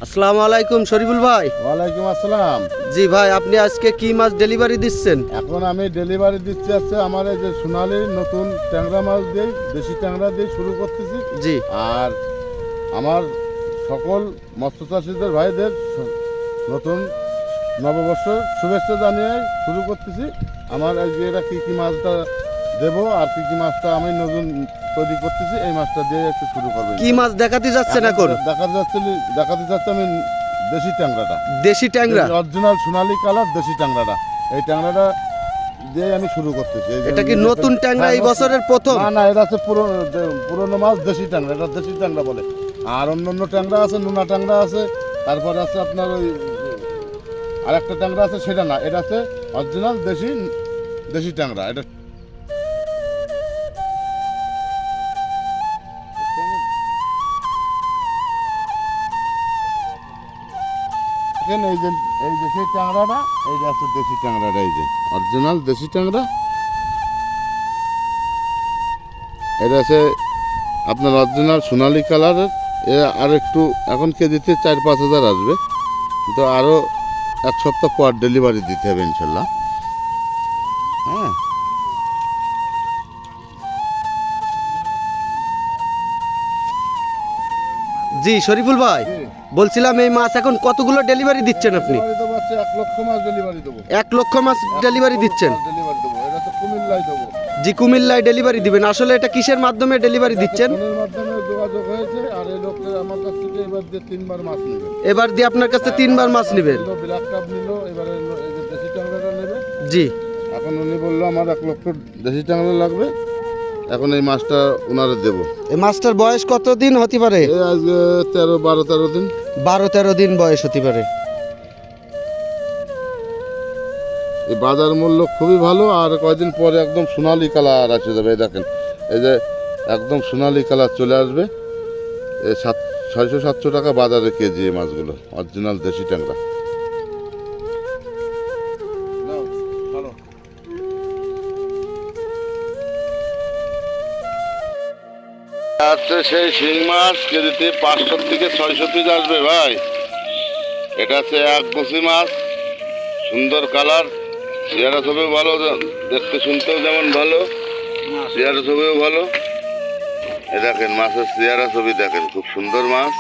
আসসালামু আলাইকুম শরীফুল ভাই। ওয়ালাইকুম আসসালাম। জি ভাই, আপনি আজকে কি মাছ ডেলিভারি দিচ্ছেন? এখন আমি ডেলিভারি দিচ্ছি আছে আমার এই যে সোনালি নতুন ট্যাংরা মাছ দিয়ে, দেশি ট্যাংরা দিয়ে শুরু করতেছি। জি। আর আমার সকল মৎস্য চাষিদের ভাইদের নতুন নববর্ষ শুভেচ্ছা জানিয়ে শুরু করতেছি। আমার আজকে এরা কী কী মাছটা দেবো আর কী কী মাছটা আমি নতুন তৈরি করতেছি, এই মাছটা দিয়ে একটু শুরু করবো। কি মাছ দেখাতে যাচ্ছেন এখন? দেখাতে যাচ্ছে আমি দেশি ট্যাংরাটা, দেশি ট্যাংরা। অরিজিনাল সোনালি কালার দেশি ট্যাংরাটা। এই ট্যাংরাটা দিয়ে আমি শুরু করতেছি। এটা কি নতুন ট্যাংরা এই বছরের প্রথম? না, এটা হচ্ছে পুরনো মাছ, দেশি ট্যাংরা। এটা দেশি ট্যাংরা বলে। আর অন্য ট্যাংরা আছে, নোনা ট্যাংরা আছে, তারপরে আছে আপনার ওই আরেকটা ট্যাংরা আছে, সেটা না, এটা আছে অরিজিনাল দেশি ট্যাংরা। এটা এই যে সেই ট্যাংরাটা, এইটা আছে দেশি ট্যাংরাটা, এই যে অরিজিনাল দেশি ট্যাংরা। এটা আছে আপনার অরিজিনাল সোনালি কালারের। আর একটু এখন কেজিতে 4-5 হাজার আসবে, কিন্তু আরও এক সপ্তাহ পর ডেলিভারি দিতে হবে ইনশাল্লাহ। হ্যাঁ, জি শরীফুল ভাই, বলছিলাম এই মাছ এখন কতগুলো ডেলিভারি দিচ্ছেন আপনি? 1 লক্ষ মাছ ডেলিভারি দেবো। 1 লক্ষ মাছ ডেলিভারি দিচ্ছেন? ডেলিভারি দেবো, এটা তো কুমিল্লায় দেবো। জি, কুমিল্লায় ডেলিভারি দিবেন। আসলে এটা কিসের মাধ্যমে ডেলিভারি দিচ্ছেন? ফোনের মাধ্যমে যোগাযোগ হয়েছে, আর এই লোকটা আমার কাছ থেকে এবার দিয়ে 3 বার মাছ নেবে। এবার দিয়ে আপনার কাছে 3 বার মাছ নেবেন? ব্ল্যাক কাপ নিল, এবারে এই যে দেশি ট্যাংরাটা নেবে। জি। এখন উনি বললো আমার 1 লক্ষ দেশি ট্যাংরা লাগবে, এখন এই মাছটা ওনারে দেবো। এই মাছটার বয়স কতদিন হতে পারে? এই আজকে 12-13 দিন। 12-13 দিন বয়স হতে পারে। এই বাজার মূল্য খুবই ভালো, আর কয়দিন পরে একদম সোনালি কালার আসে যাবে। এই দেখেন, এই যে একদম সোনালি কালার চলে আসবে। এই 600-700 টাকা বাজারে কেজি এই মাছগুলো, অরিজিনাল দেশি ট্যাংরা। আচ্ছা, সেই শিং মাছ কেজিতে 500 থেকে 600 পিস আসবে ভাই। এটা হচ্ছে একবসি মাছ, সুন্দর কালার, চেহারা ছবিও ভালো, দেখতে শুনতেও যেমন ভালো, চেহারা ছবিও ভালো। এ দেখেন মাছের চেহারা ছবি দেখেন, খুব সুন্দর মাছ,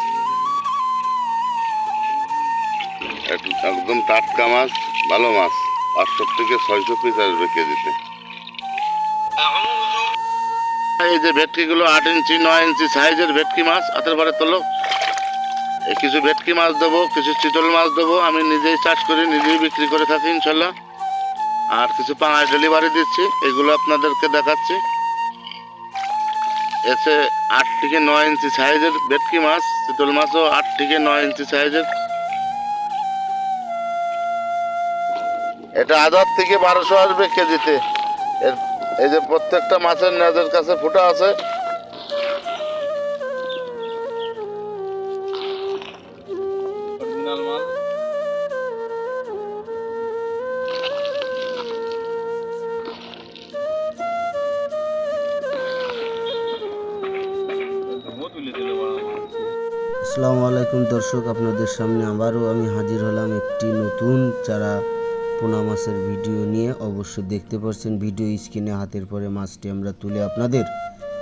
একদম টাটকা মাছ, ভালো মাছ। 500 থেকে 600 পিস আসবে কেজিতে। এই যে ভেটকিগুলো 8 ইঞ্চি 9 ইঞ্চি সাইজের ভেটকি মাছ, হাতের বারে তোলো। কিছু ভেটকি মাছ দেবো, কিছু চিতল মাছ দেবো। আমি নিজেই চাষ করি, নিজেই বিক্রি করে থাকি ইনশাল্লাহ। আর কিছু পাঙাশ ডেলিভারি দিচ্ছি, এগুলো আপনাদেরকে দেখাচ্ছি। এসে 8 থেকে 9 ইঞ্চি সাইজের ভেটকি মাছ, চিতল মাছও 8 থেকে 9 ইঞ্চি সাইজের। এটা 1000 থেকে 1200 আসবে কেজিতে। এই যে প্রত্যেকটা মাছের নেজের কাছে ফুটা আছে। অরিজিনাল মাল। আসসালামু আলাইকুম দর্শক, আপনাদের সামনে আবারও আমি হাজির হলাম একটি নতুন চারা পোনা মাছের ভিডিও নিয়ে। অবশ্যই দেখতে পাচ্ছেন ভিডিও স্ক্রিনে হাতের পরে মাছটি আমরা তুলে আপনাদের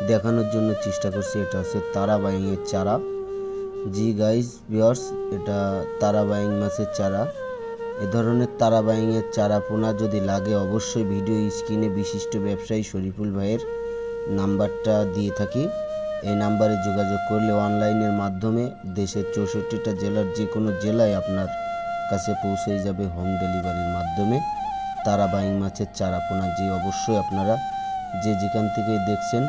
দেখানোর জন্য চেষ্টা করছি। এটা হচ্ছে তারাবাইংয়ের চারা। জি গাইজ ভিউয়ার্স, এটা তারাবাইং মাছের চারা। এ ধরনের তারাবাইংয়ের চারা পোনা যদি লাগে অবশ্যই ভিডিও স্ক্রিনে বিশিষ্ট ব্যবসায়ী শরীফুল ভাইয়ের নাম্বারটা দিয়ে থাকি। এই নাম্বারে যোগাযোগ করলে অনলাইনের মাধ্যমে দেশের 64টা জেলার যে কোনো জেলায় আপনার কাছে পৌঁছে যাবে হোম ডেলিভারির মাধ্যমে তারাবাইং মাছের চারা পোনা। যে অবশ্যই আপনারা যে যেখান থেকে দেখছেন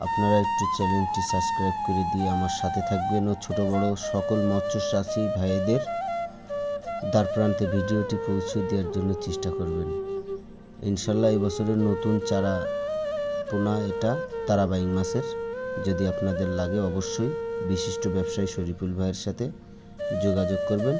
আপনারা একটু চ্যানেলটি সাবস্ক্রাইব করে দিয়ে আমার সাথে থাকবেন ও ছোট বড় সকল মৎস্য চাষী ভাইদের দ্বার প্রান্তে ভিডিওটি পৌঁছে দেওয়ার জন্য চেষ্টা করবেন ইনশাল্লাহ। এই বছরের নতুন চারা পোনা এটা তারাবাইং মাছের। যদি আপনাদের লাগে অবশ্যই বিশিষ্ট ব্যবসায়ী শরীফুল ভাইয়ের সাথে যোগাযোগ করবেন।